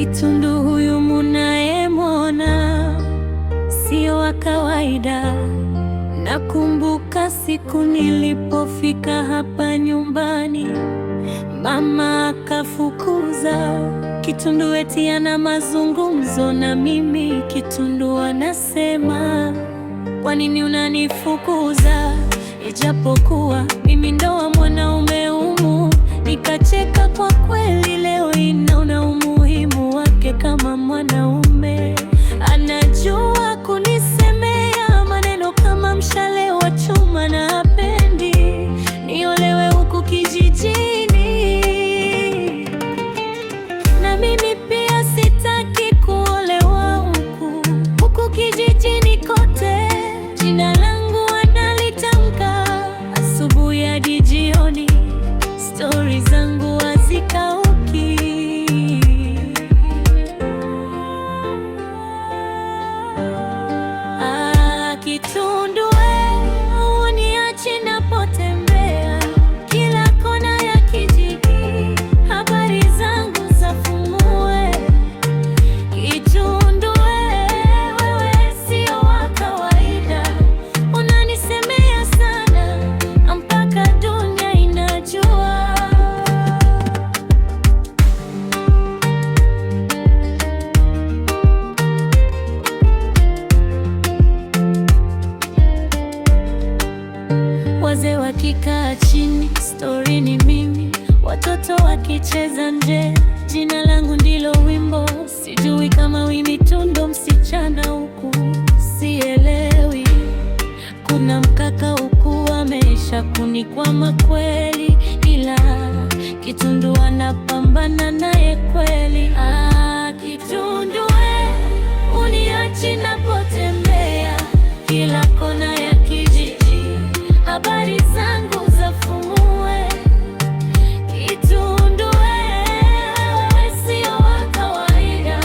Kitundu huyu munayemwona sio wa kawaida. Nakumbuka siku nilipofika hapa nyumbani, mama akafukuza Kitundu eti ana mazungumzo na mimi. Kitundu anasema, kwa nini unanifukuza? Ijapokuwa mimi ndo wa mwanaume humu. Nikacheka kwa kweli, leo inaona umuhimu wake kama mwanaume. Anajua kunisemea maneno kama mshale wa chuma, na hapendi niolewe huku kijijini. Na mimi pia sitaki kuolewa huku kijijini kote. Jina langu wanalitamka asubuhi hadi jioni, stori zangu hazikauki. Kitundu uniachi napotembea kila kona ya kijiji, habari zangu zafumue. Kitundu wewe sio wa kawaida, unanisemea sana mpaka dunia inajua. Wazee wakikaa chini, stori ni mimi. Watoto wakicheza nje, jina langu ndilo wimbo. Sijui kama Winnie Tundu msichana huku, sielewi. Kuna mkaka huku ameisha kunikwama kweli, ila Kitundu anapambana naye kweli. Kitundu uniachi napotembea kila kona ya kijiji, habari zangu zafumue. Kitundu wewe sio wa kawaida,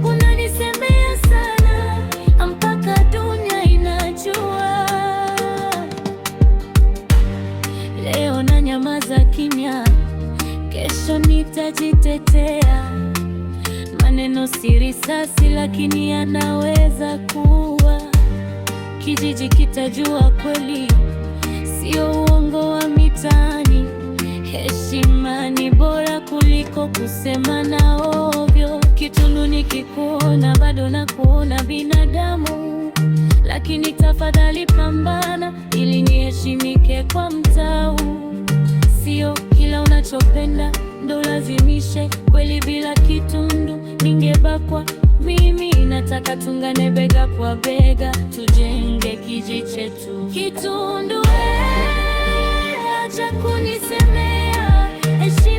unanisemea sana mpaka dunia inajua. Leo nanyamaza kimya, kesho nitajitetea. Maneno si risasi, lakini yanaweza kuua. Kijiji kitajua kweli, sio uongo wa mitaani. Heshima ni bora kuliko kusema na ovyo. Kitundu nikikuona bado nakuona binadamu, lakini tafadhali pambana ili niheshimike kwa mtaa. Sio kila unachopenda ndo lazimishe kweli. Bila Kitundu ningebakwa mimi. Nataka tungane bega kwa bega, tujenge kijiji chetu. Kitundu acha kunisemea heshima